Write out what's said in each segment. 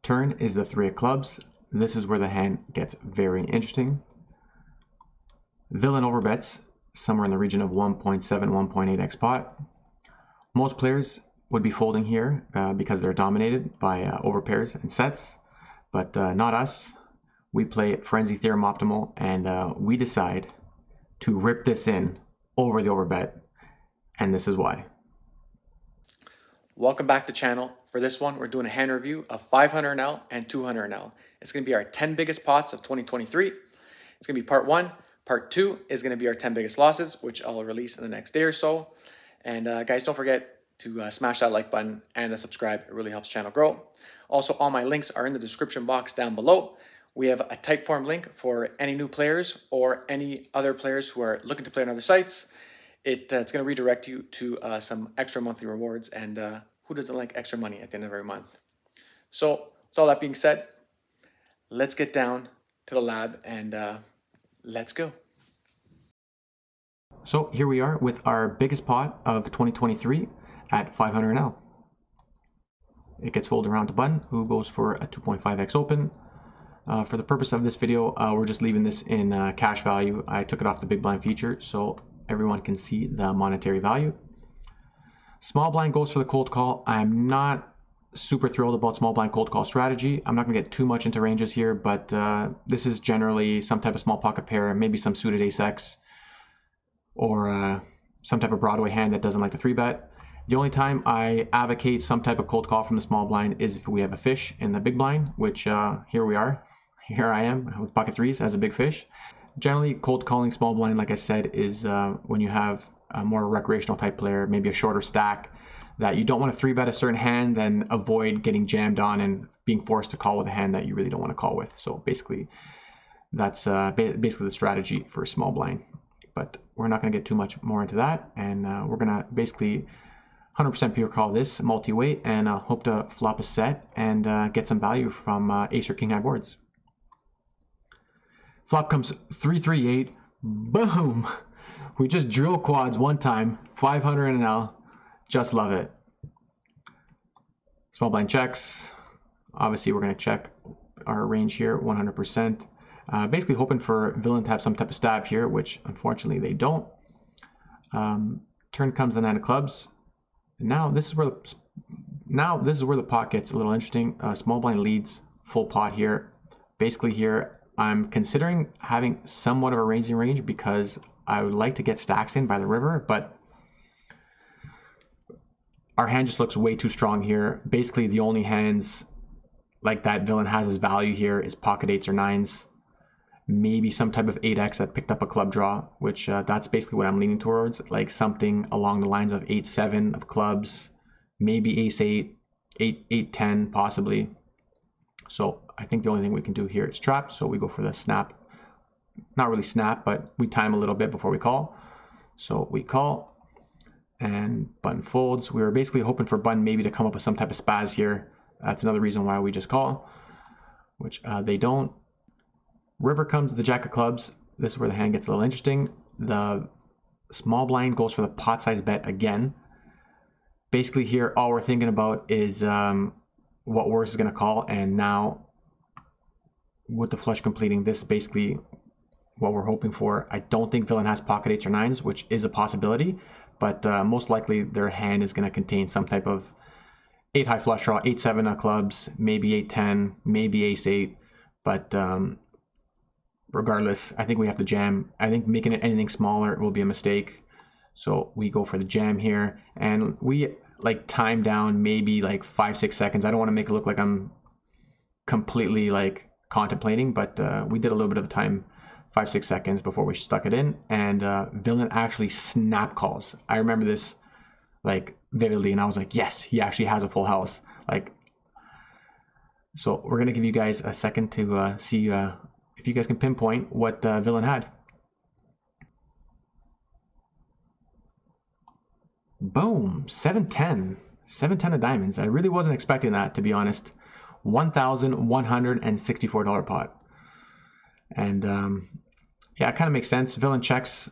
Turn is the 3 of clubs. This is where the hand gets very interesting. Villain overbets somewhere in the region of 1.7, 1.8x pot. Most players would be folding here because they're dominated by overpairs and sets, but not us. We play Frenzy Theorem Optimal, and we decide to rip this in over the overbet, and this is why. Welcome back to the channel. For this one, we're doing a hand review of 500NL and 200NL. It's going to be our 10 biggest pots of 2023. It's going to be part 1. Part 2 is going to be our 10 biggest losses, which I'll release in the next day or so. And guys, don't forget to smash that like button and the subscribe. It really helps the channel grow. Also, all my links are in the description box down below. We have a Typeform link for any new players or any other players who are looking to play on other sites. It's going to redirect you to some extra monthly rewards, and who doesn't like extra money at the end of every month? So, with all that being said, let's get down to the lab and let's go. So here we are with our biggest pot of 2023 at 500NL. It gets folded around to button, who goes for a 2.5x open. For the purpose of this video, we're just leaving this in cash value. I took it off the big blind feature so everyone can see the monetary value. Small blind goes for the cold call. I'm not super thrilled about small blind cold call strategy. I'm not going to get too much into ranges here, but this is generally some type of small pocket pair, maybe some suited ace-x, or some type of Broadway hand that doesn't like to 3-bet. The only time I advocate some type of cold call from the small blind is if we have a fish in the big blind, which here we are. Here I am with pocket threes as a big fish. Generally, cold calling small blind, like I said, is when you have a more recreational type player, maybe a shorter stack, that you don't want to 3-bet a certain hand, then avoid getting jammed on and being forced to call with a hand that you really don't want to call with. So basically, that's basically the strategy for a small blind. But we're not going to get too much more into that, and we're going to basically 100% pure call this multi-weight and hope to flop a set and get some value from ace or king high boards. Flop comes 338. Boom! We just drill quads one time. 500NL. Just love it. Small blind checks. Obviously, we're going to check our range here 100%. Basically hoping for villain to have some type of stab here, which unfortunately they don't. Turn comes the 9 of clubs. Now this is where the pot gets a little interesting. Small blind leads full pot here. Basically here I'm considering having somewhat of a raising range because I would like to get stacks in by the river, but our hand just looks way too strong here. Basically the only hands like that villain has as value here is pocket 8s or 9s. Maybe some type of 8x that picked up a club draw, which that's basically what I'm leaning towards, like something along the lines of 8-7 of clubs, maybe ace-8, 8-10 possibly. So I think the only thing we can do here is trap, so we go for the snap. Not really snap, but we time a little bit before we call. So we call, and button folds. We were basically hoping for button maybe to come up with some type of spaz here. That's another reason why we just call, which they don't. River comes the jack of clubs. This is where the hand gets a little interesting. The small blind goes for the pot size bet again. Basically here, all we're thinking about is what worse is going to call. And now with the flush completing, this is basically what we're hoping for. I don't think villain has pocket 8s or 9s, which is a possibility. But most likely their hand is going to contain some type of 8 high flush draw, 8-7 of clubs, maybe 8-10, maybe ace-8. But regardless, I think we have to jam. I think making it anything smaller will be a mistake. So we go for the jam here, and we like time down maybe like 5-6 seconds. I don't want to make it look like I'm completely like contemplating, but we did a little bit of time, 5-6 seconds before we stuck it in, and villain actually snap calls. I remember this like vividly, and I was like, yes, he actually has a full house. Like, so we're gonna give you guys a second to see if you guys can pinpoint what villain had. Boom, 710. 710 of diamonds. I really wasn't expecting that, to be honest. $1,164 pot. And yeah, it kind of makes sense. Villain checks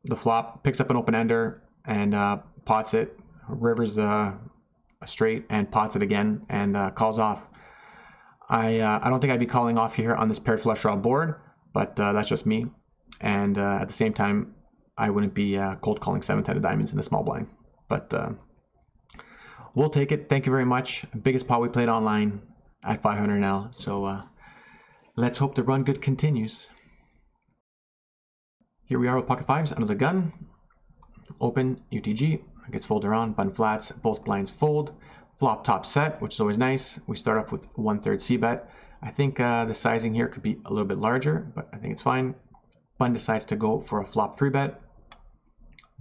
the flop, picks up an open-ender, and pots it. Rivers a straight and pots it again and calls off. I don't think I'd be calling off here on this paired flush draw board, but that's just me. And at the same time, I wouldn't be cold calling 7-10 of diamonds in the small blind. But we'll take it. Thank you very much. Biggest pot we played online at 500 now. So let's hope the run good continues. Here we are with pocket fives under the gun. Open, UTG, gets folded around, button flats, both blinds fold. Flop top set, which is always nice. We start off with 1/3 c-bet. I think the sizing here could be a little bit larger, but I think it's fine. Bun decides to go for a flop 3-bet.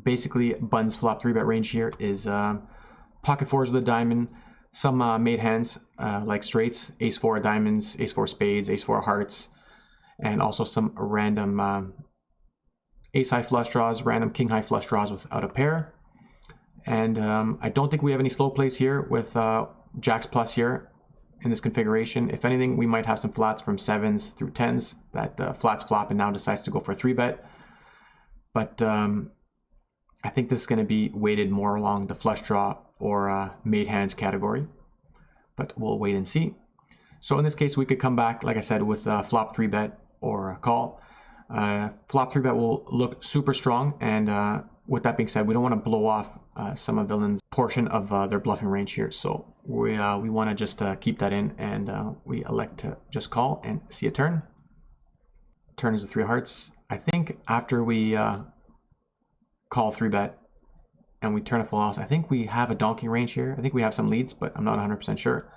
Basically, Bun's flop 3-bet range here is pocket fours with a diamond, some made hands like straights, ace 4 of diamonds, ace 4 spades, ace 4 hearts, and also some random ace high flush draws, random king high flush draws without a pair. And I don't think we have any slow plays here with jacks plus here in this configuration. If anything, we might have some flats from 7s through 10s that flats flop and now decides to go for a 3-bet. But I think this is going to be weighted more along the flush draw or made hands category. But we'll wait and see. So in this case, we could come back, like I said, with a flop 3-bet or a call. Flop 3-bet will look super strong, and with that being said, we don't want to blow off some of villain's portion of their bluffing range here. So we want to just keep that in, and we elect to just call and see a turn. Turn is a 3 of hearts. I think after we call 3-bet and we turn a full house, I think we have a donkey range here. I think we have some leads, but I'm not 100% sure.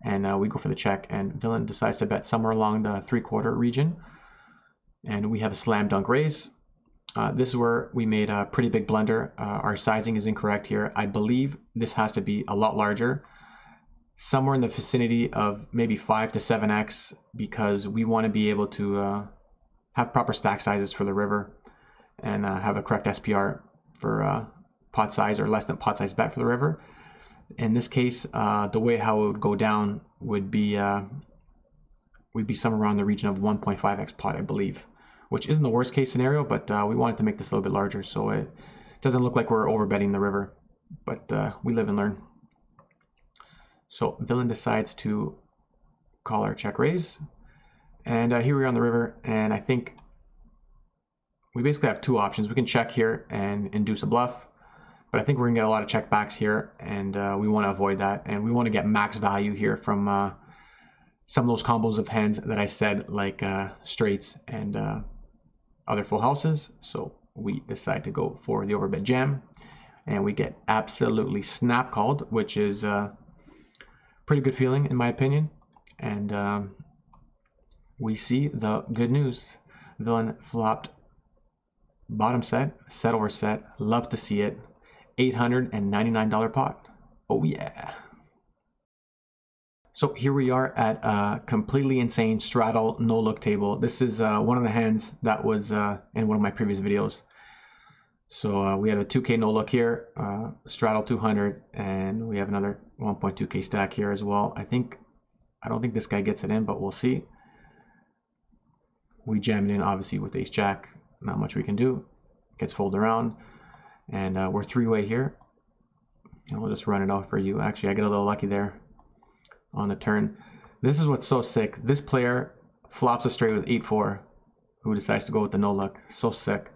And we go for the check, and villain decides to bet somewhere along the 3/4 region. And we have a slam dunk raise. This is where we made a pretty big blunder. Our sizing is incorrect here. I believe this has to be a lot larger, somewhere in the vicinity of maybe 5 to 7x, because we want to be able to have proper stack sizes for the river and have a correct SPR for pot size or less than pot size bet for the river. In this case, the way how it would go down would be we'd be somewhere around the region of 1.5x pot, I believe, which isn't the worst case scenario, but we wanted to make this a little bit larger so it doesn't look like we're overbetting the river, but we live and learn. So villain decides to call our check raise, and here we are on the river, and I think we basically have two options. We can check here and induce a bluff, but I think we're gonna get a lot of check backs here, and we want to avoid that, and we want to get max value here from some of those combos of hands that I said, like straights and other full houses. So we decide to go for the overbet jam, and we get absolutely snap called, which is a pretty good feeling in my opinion. And we see the good news. Villain flopped bottom set, set over set. Love to see it. $899 pot. Oh yeah. So here we are at a completely insane straddle no look table. This is one of the hands that was in one of my previous videos. So we have a 2K no look here, straddle 200, and we have another 1.2K stack here as well. I don't think this guy gets it in, but we'll see. We jam it in obviously with ace jack. Not much we can do. Gets folded around, and we're 3-way here. And we'll just run it off for you. Actually, I get a little lucky there on the turn. This is what's so sick. This player flops a straight with 8-4, who decides to go with the no look. So sick.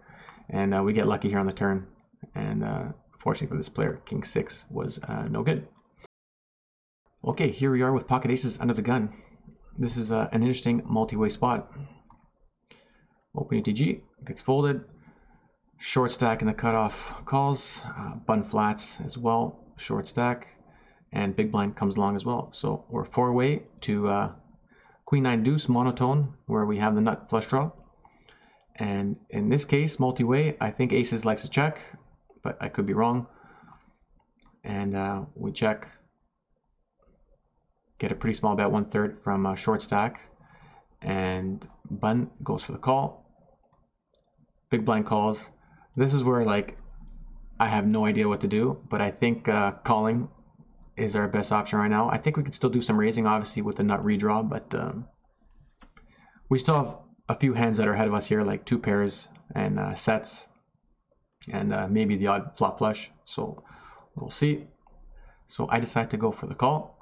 And we get lucky here on the turn. And fortunately for this player, king 6 was no good. Okay, here we are with pocket aces under the gun. This is an interesting multi-way spot. Open UTG, gets folded. Short stack in the cutoff calls. Button flats as well, short stack. And big blind comes along as well. So we're 4-way to queen 9 deuce monotone, where we have the nut flush draw. And in this case, multi-way, I think aces likes to check, but I could be wrong. And we check, get a pretty small bet, 1/3 from short stack, and button goes for the call. Big blind calls. This is where like I have no idea what to do, but I think calling is our best option right now. I think we could still do some raising, obviously, with the nut redraw, but we still have a few hands that are ahead of us here, like 2 pairs and sets, and maybe the odd flop flush. So we'll see. So I decide to go for the call,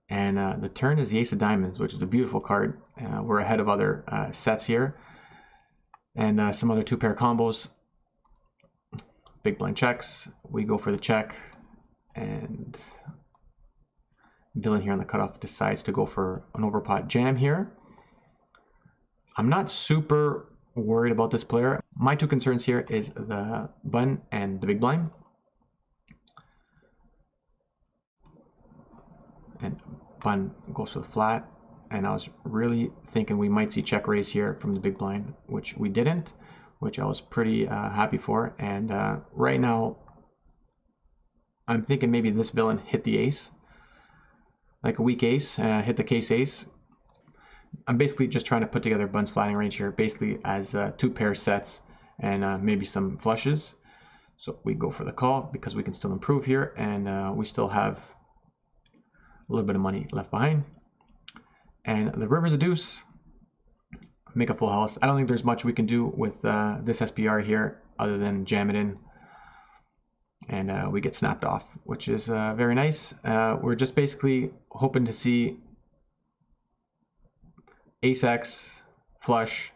And the turn is the Ace of Diamonds, which is a beautiful card. We're ahead of other sets here. And some other 2-pair combos. Big blind checks. We go for the check. And villain here on the cutoff decides to go for an overpot jam here. I'm not super worried about this player. My 2 concerns here is the button and the big blind. And button goes to the flat. And I was really thinking we might see check raise here from the big blind, which we didn't, which I was pretty happy for. And right now, I'm thinking maybe this villain hit the ace, like a weak ace, hit the case ace. I'm basically just trying to put together button's flatting range here, basically as 2 pair sets and maybe some flushes. So we go for the call because we can still improve here, and we still have a little bit of money left behind. And the river's a deuce. Make a full house. I don't think there's much we can do with this SPR here other than jam it in. And we get snapped off, which is very nice. We're just basically hoping to see ace X, flush,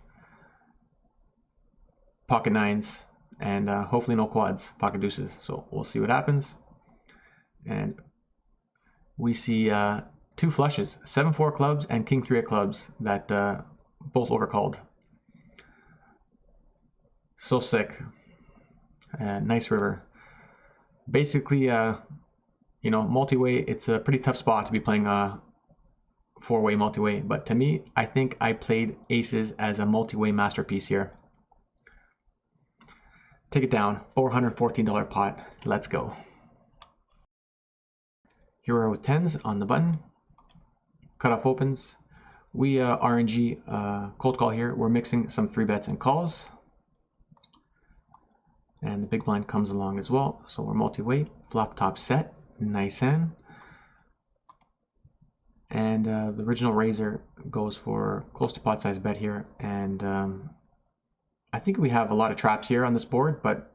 pocket nines, and hopefully no quads, pocket deuces. So we'll see what happens. And we see 2 flushes, 7-4 clubs and king 3 of clubs that both overcalled. So sick. Nice river. Basically, you know, multi-way, it's a pretty tough spot to be playing 4-way multi-way. But to me, I think I played aces as a multi-way masterpiece here. Take it down, $414 pot. Let's go. Here we are with 10s on the button. Cutoff opens. We RNG cold call here. We're mixing some 3-bets and calls. And the big blind comes along as well. So we're multi-weight, flop top set, nice hand. And the original raiser goes for close to pot size bet here. And I think we have a lot of traps here on this board, but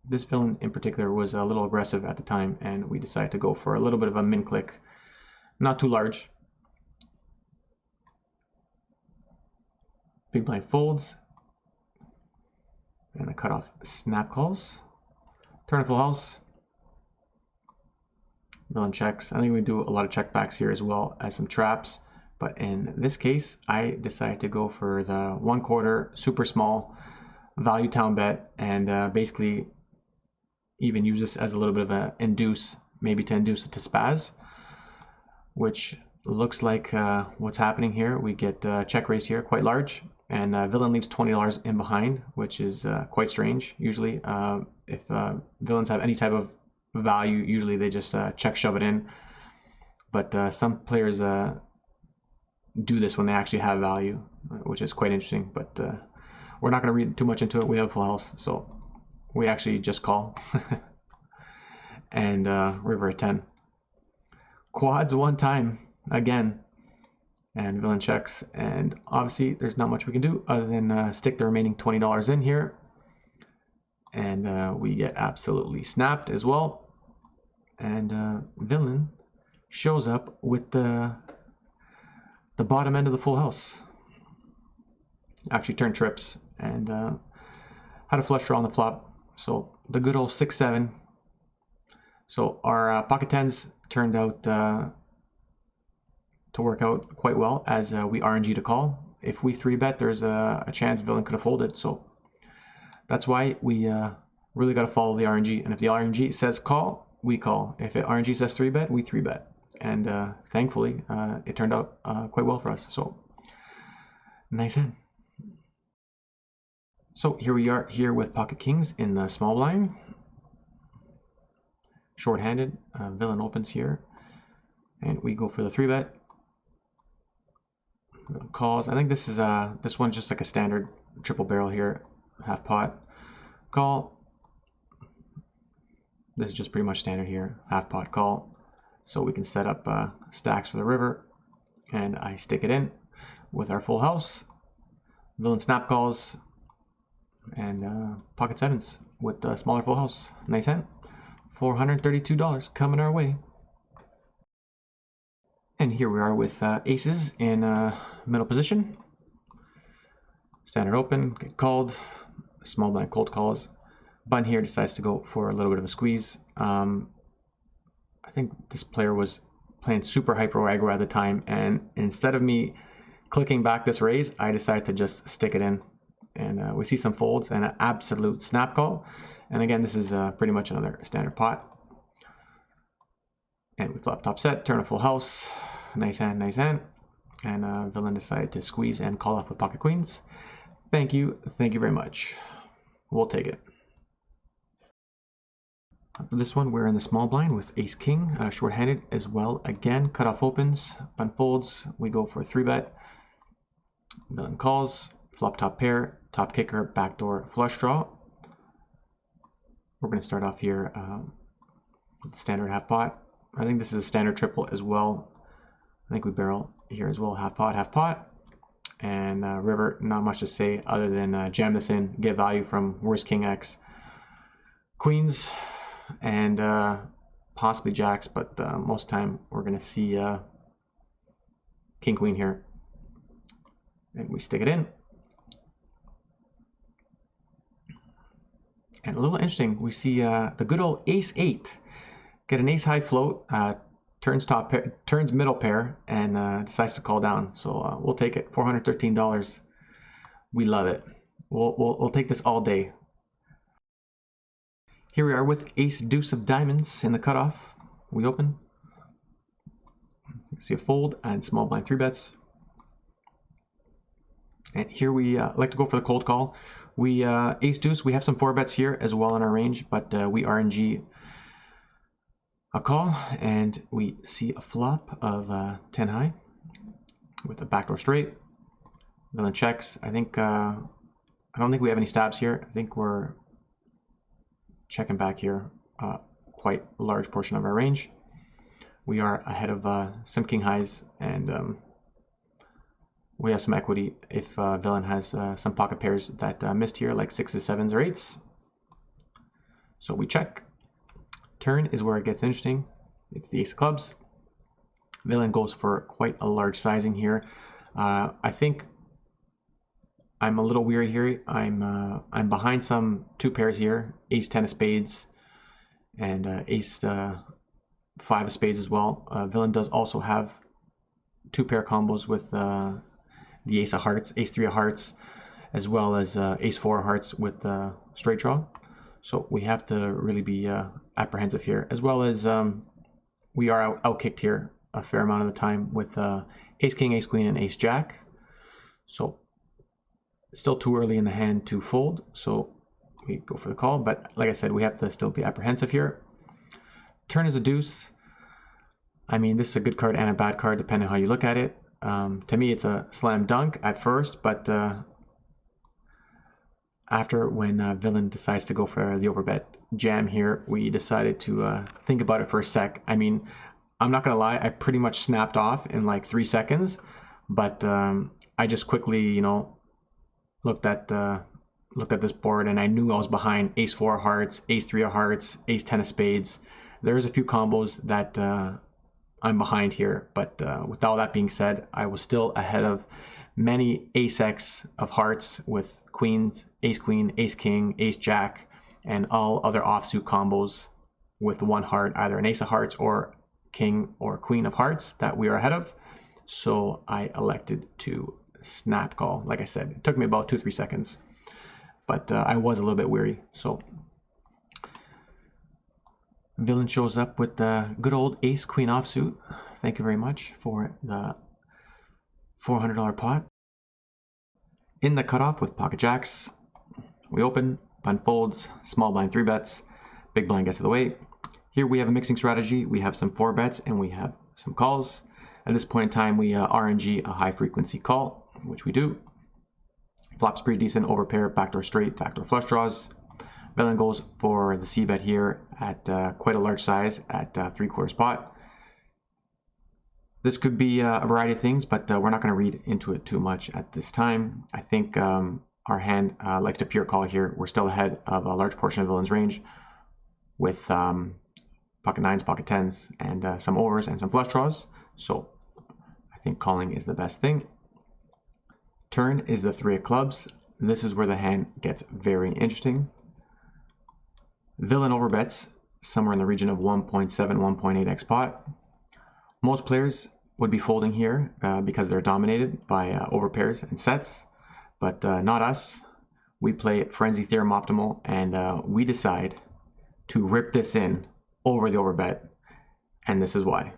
this villain in particular was a little aggressive at the time, and we decided to go for a little bit of a min click. Not too large. Big blind folds. And the cutoff snap calls. Turn a full house. Villain checks. I think we do a lot of checkbacks here as well as some traps. But in this case, I decided to go for the 1/4 super small value town bet and basically even use this as a little bit of an induce, maybe to induce it to spaz, which looks like what's happening here. We get check raised here, quite large. And villain leaves $20 in behind, which is quite strange. Usually, if villains have any type of value, usually they just check shove it in. But some players do this when they actually have value, which is quite interesting. But we're not going to read too much into it. We have a full house, so we actually just call. And river at 10. Quads 1 time again. And villain checks, and obviously there's not much we can do other than stick the remaining $20 in here, and we get absolutely snapped as well. And villain shows up with the bottom end of the full house. Actually turned trips and had a flush draw on the flop, so the good old 6-7. So our pocket 10s turned out to work out quite well as we RNG to call. If we 3-bet, there's a chance villain could have folded. So that's why we really got to follow the RNG. And if the RNG says call, we call. If it RNG says 3-bet, we 3-bet. And thankfully, it turned out quite well for us. So nice hand. So here we are here with pocket kings in the small blind. Short-handed, villain opens here. And we go for the 3-bet. Calls. I think this is this one's just like a standard triple barrel here, half pot. Call. This is just pretty much standard here, half pot call. So we can set up stacks for the river, and I stick it in with our full house. Villain snap calls and pocket 7s with the smaller full house. Nice hand. $432 coming our way. And here we are with aces in middle position. Standard open, get called. Small blind cold calls. Button here decides to go for a little bit of a squeeze. I think this player was playing super hyper aggro at the time, and instead of me clicking back this raise, I decided to just stick it in. And we see some folds and an absolute snap call. And again, this is pretty much another standard pot. And we flop top set, turn a full house. Nice hand, nice hand. And villain decided to squeeze and call off with pocket queens. Thank you very much. We'll take it. For this one, we're in the small blind with ace king, short-handed as well. Again, cutoff opens, button folds. We go for a 3-bet. Villain calls, flop top pair, top kicker, backdoor flush draw. We're going to start off here with standard half pot. I think this is a standard triple as well. I think we barrel here as well, half pot. And river, not much to say other than jam this in, get value from worst king X, queens, and possibly jacks, but most time we're going to see king queen here. And we stick it in. And a little interesting, we see the good old ace 8 get an ace high float, turns top pair, turns middle pair, and decides to call down. So we'll take it. $413. We love it. We'll take this all day. Here we are with ace deuce of diamonds in the cutoff. We open. See a fold and small blind 3-bets. And here we like to go for the cold call. We ace deuce. We have some 4-bets here as well in our range, but we RNG a call, and we see a flop of 10 high with a backdoor straight. Villain checks. I think I don't think we have any stabs here. I think we're checking back here quite a large portion of our range. We are ahead of some king highs, and we have some equity if villain has some pocket pairs that missed here, like 6s, 7s, or 8s. So we check. Turn is where it gets interesting. It's the ace of clubs. Villain goes for quite a large sizing here. I think I'm a little weary here. I'm behind some 2 pairs here, ace 10 of spades and ace 5 of spades as well. Villain does also have 2 pair combos with the ace of hearts, ace 3 of hearts, as well as ace 4 of hearts with the straight draw. So we have to really be apprehensive here, as well as we are outkicked here a fair amount of the time with ace king, ace queen, and ace jack. So still too early in the hand to fold, so we go for the call. But like I said, we have to still be apprehensive here. Turn is a deuce. I mean, this is a good card and a bad card depending on how you look at it. To me, it's a slam dunk at first, but after, when villain decides to go for the overbet jam here, we decided to think about it for a sec. I mean, I'm not gonna lie, I pretty much snapped off in like 3 seconds, but I just quickly, you know, looked at this board, and I knew I was behind ace 4 of hearts, ace 3 of hearts, ace 10 of spades. There's a few combos that I'm behind here, but with all that being said, I was still ahead of many ace X of hearts with queens, ace queen, ace king, ace jack, and all other offsuit combos with 1 heart, either an ace of hearts or king or queen of hearts that we are ahead of. So I elected to snap call. Like I said, it took me about 2-3 seconds, but I was a little bit weary. So villain shows up with the good old ace queen offsuit. Thank you very much for the $400 pot. In the cutoff with pocket jacks, we open, blind folds, small blind 3-bets, big blind gets to the way. Here we have a mixing strategy. We have some 4-bets and we have some calls. At this point in time, we RNG a high frequency call, which we do. Flop's pretty decent, overpair, backdoor straight, backdoor flush draws. Villain goes for the C-bet here at quite a large size at 3/4 pot. This could be a variety of things, but we're not going to read into it too much at this time. I think our hand likes to pure call here. We're still ahead of a large portion of villain's range with pocket 9s, pocket 10s, and some overs and some flush draws. So think calling is the best thing. Turn is the 3 of clubs. This is where the hand gets very interesting. Villain overbets somewhere in the region of 1.7, 1.8x pot. Most players would be folding here because they're dominated by overpairs and sets, but not us. We play Frenzy Theorem Optimal, and we decide to rip this in over the overbet, and this is why.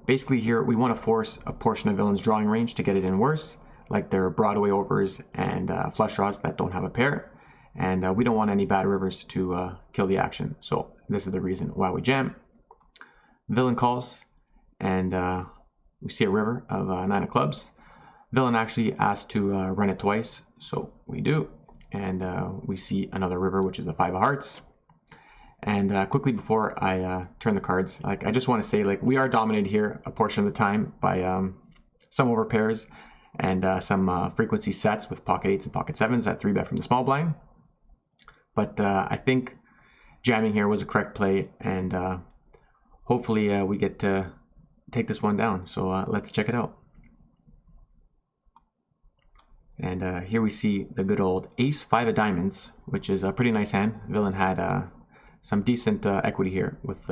Basically here, we want to force a portion of villain's drawing range to get it in worse, like their Broadway overs and flush draws that don't have a pair. And we don't want any bad rivers to kill the action. So this is the reason why we jam. Villain calls, and we see a river of 9 of clubs. Villain actually asked to run it twice, so we do. And we see another river, which is a 5 of hearts. And quickly before I turn the cards, like I just want to say, like we are dominated here a portion of the time by some overpairs and some frequency sets with pocket 8s and pocket 7s at 3-bet from the small blind. But I think jamming here was a correct play, and hopefully we get to take this one down. So let's check it out. And here we see the good old Ace 5 of diamonds, which is a pretty nice hand. Villain had some decent equity here with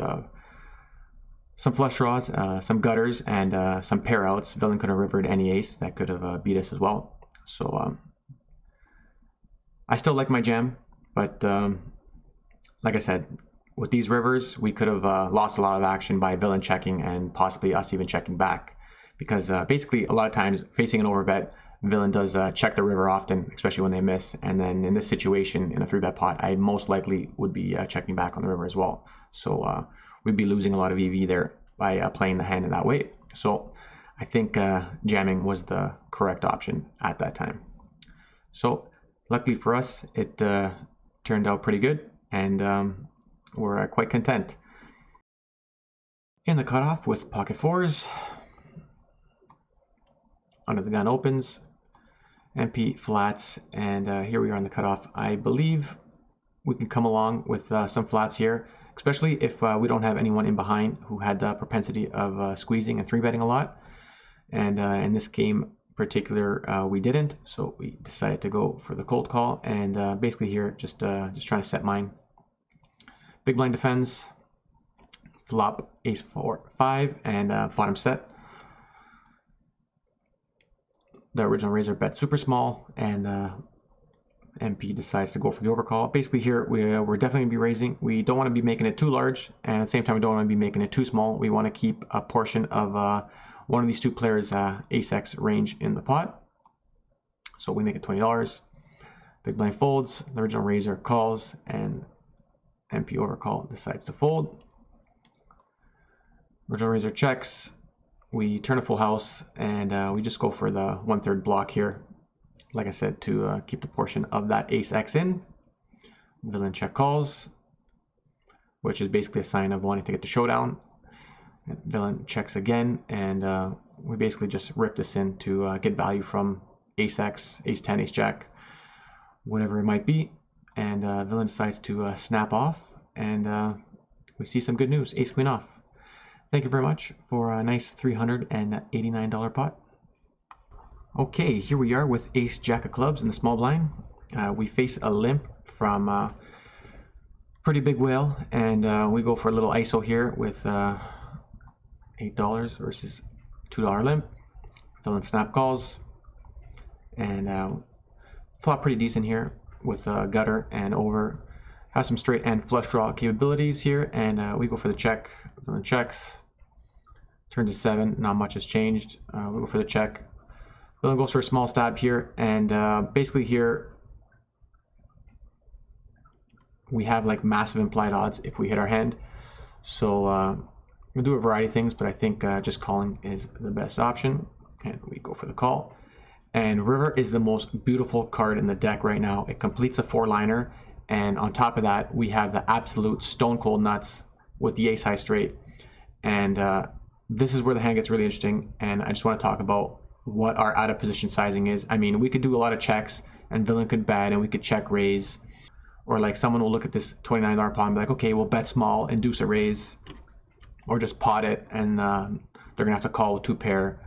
some flush draws, some gutters, and some pair outs. Villain could have rivered any ace that could have beat us as well. So I still like my jam. But like I said, with these rivers, we could have lost a lot of action by villain checking and possibly us even checking back. Because basically, a lot of times, facing an overbet, villain does check the river often, especially when they miss. And then in this situation, in a 3-bet pot, I most likely would be checking back on the river as well. So we'd be losing a lot of EV there by playing the hand in that way. So I think jamming was the correct option at that time. So luckily for us, it turned out pretty good, and we're quite content. In the cutoff with pocket 4s, under the gun opens, MP flats, and here we are on the cutoff. I believe we can come along with some flats here, especially if we don't have anyone in behind who had the propensity of squeezing and 3-betting a lot. And in this game particular, we didn't, so we decided to go for the cold call, and basically here just trying to set mine. Big blind defends, flop ace 4 5, and bottom set. The original raiser bet super small, and MP decides to go for the overcall. Basically here we're definitely gonna be raising. We don't want to be making it too large, and at the same time we don't want to be making it too small. We want to keep a portion of one of these two players' ace-x range in the pot. So we make it $20. Big blind folds, the original raiser calls, and MP overcall decides to fold. Original raiser checks. We turn a full house, and we just go for the 1/3 block here. Like I said, to keep the portion of that ace-x in. Villain check calls, which is basically a sign of wanting to get the showdown. Villain checks again, and we basically just rip this in to get value from ace-x, ace-10, ace-jack, whatever it might be. And villain decides to snap off, and we see some good news, ace-queen off. Thank you very much for a nice $389 pot. Okay, here we are with ace-jack of clubs in the small blind. We face a limp from pretty big whale, and we go for a little ISO here with $8 versus $2 limp. Villain snap calls, and flop pretty decent here with gutter and over. Has some straight and flush draw capabilities here, and we go for the check. Villain checks, turns to 7, not much has changed. We go for the check. Villain goes for a small stab here, and basically here we have like massive implied odds if we hit our hand. So we'll do a variety of things, but I think just calling is the best option, and we go for the call. And river is the most beautiful card in the deck right now. It completes a 4-liner, and on top of that we have the absolute stone cold nuts with the ace high straight. And this is where the hand gets really interesting, and I just want to talk about what our out of position sizing is. I mean, we could do a lot of checks, and villain could bet, and we could check raise, or like someone will look at this $29 pot and be like, okay, we'll bet small, induce a raise, or just pot it and they're gonna have to call a 2-pair.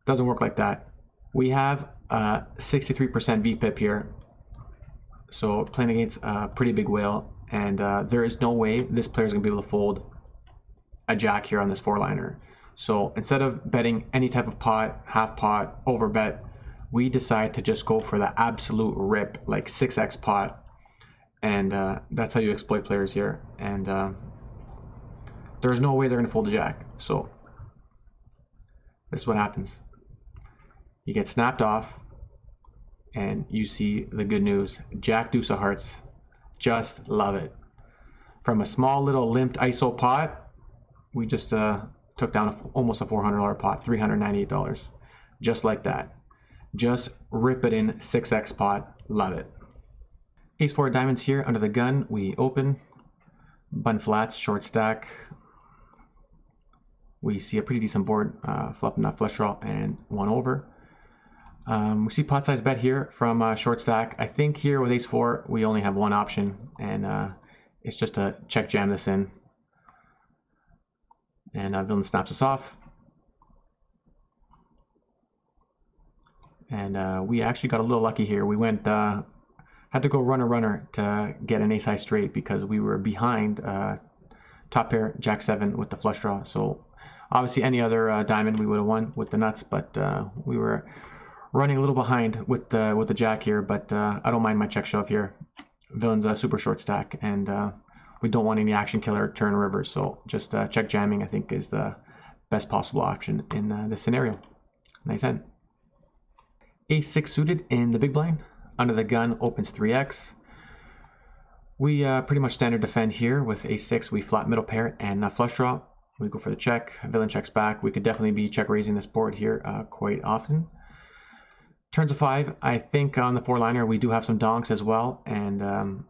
Doesn't work like that. We have 63% VPIP here, so playing against a pretty big whale, and there is no way this player is gonna be able to fold a jack here on this 4-liner. So instead of betting any type of pot, half pot, over bet, we decide to just go for the absolute rip, like 6x pot, and that's how you exploit players here. And there's no way they're gonna fold a jack. So this is what happens. You get snapped off, and you see the good news. Jack deuce of hearts. Just love it. From a small little limped ISO pot, we just took down almost a $400 pot, $398. Just like that. Just rip it in 6x pot. Love it. Ace 4 diamonds here under the gun. We open. Button flats, short stack. We see a pretty decent board, flopping that flush draw and 1 over. We see pot size bet here from short stack. I think here with ace 4 we only have one option, and it's just to check jam this in. And villain snaps us off. And we actually got a little lucky here. We went had to go runner to get an ace high straight because we were behind top pair jack 7 with the flush draw. So obviously any other diamond we would have won with the nuts, but we were running a little behind with the jack here. But I don't mind my check shove here. Villain's a super short stack, and we don't want any action killer turn river, so just check jamming I think is the best possible option in this scenario. Nice end. Ace 6 suited in the big blind. Under the gun opens 3x. We pretty much standard defend here with ace 6. We flat middle pair and flush draw. We go for the check. Villain checks back. We could definitely be check raising this board here quite often. Turns of 5. I think on the 4-liner we do have some donks as well, and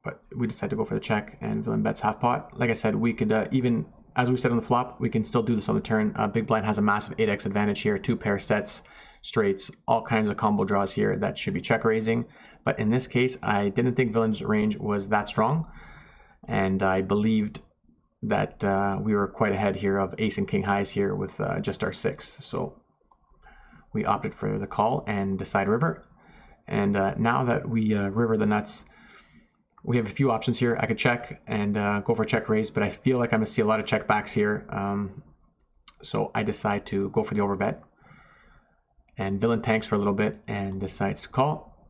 but we decide to go for the check, and villain bets half pot. Like I said, we could even, as we said on the flop, we can still do this on the turn. Big blind has a massive 8x advantage here. 2-pair sets, straights, all kinds of combo draws here that should be check raising. But in this case, I didn't think villain's range was that strong, and I believed that we were quite ahead here of ace and king highs here with just our 6. So we opted for the call and decide river. And now that we river the nuts, we have a few options here. I could check and go for a check raise, but I feel like I'm gonna see a lot of check backs here. So I decide to go for the overbet. And villain tanks for a little bit and decides to call.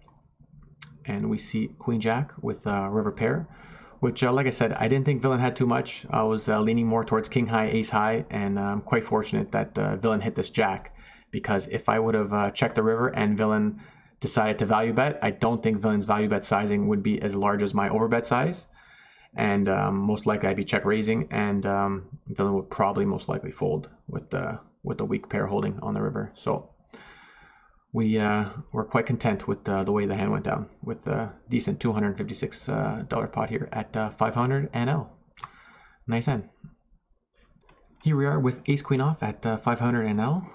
And we see queen jack with river pair, which like I said, I didn't think villain had too much. I was leaning more towards king high, ace high, and I'm quite fortunate that villain hit this jack, because if I would have checked the river and villain decided to value bet, I don't think villain's value bet sizing would be as large as my overbet size, and most likely I'd be check raising, and villain would probably most likely fold with the weak pair holding on the river. So we were quite content with the way the hand went down, with a decent $256 pot here at 500 NL. Nice end. Here we are with ace queen off at 500 NL.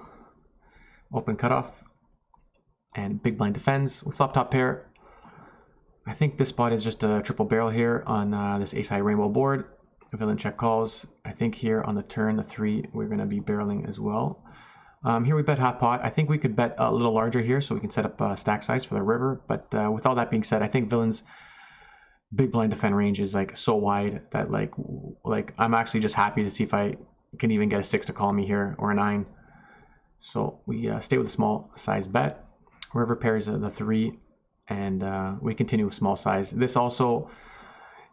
Open cutoff. And big blind defends. We flop top pair. I think this spot is just a triple barrel here on this ace high rainbow board. Villain check calls. I think here on the turn, the 3, we're going to be barreling as well. Here we bet half pot. I think we could bet a little larger here so we can set up stack size for the river. But with all that being said, I think villain's big blind defend range is like so wide that like I'm actually just happy to see if I can even get a 6 to call me here, or a 9. So we stay with a small size bet. River pairs the 3, and we continue with small size. This also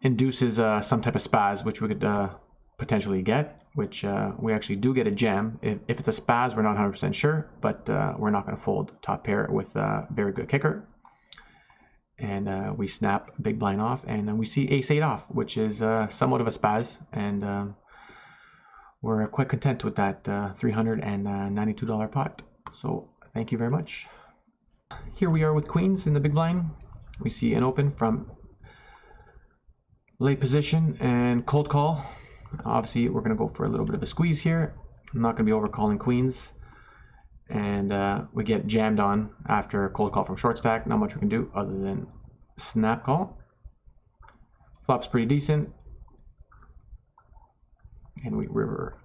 induces some type of spaz, which we could potentially get, which we actually do get a jam. If it's a spaz, we're not 100% sure, but we're not going to fold top pair with a very good kicker. And we snap big blind off, and then we see ace 8 off, which is somewhat of a spaz, and we're quite content with that $392 pot. So thank you very much. Here we are with queens in the big blind. We see an open from late position and cold call. Obviously, we're going to go for a little bit of a squeeze here. I'm not going to be overcalling queens. And we get jammed on after a cold call from short stack. Not much we can do other than snap call. Flop's pretty decent. And we river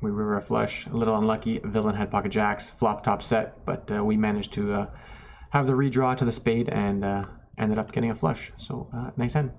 We river a flush. A little unlucky. Villain had pocket jacks. Flop top set, but we managed to have the redraw to the spade and ended up getting a flush. So nice hand.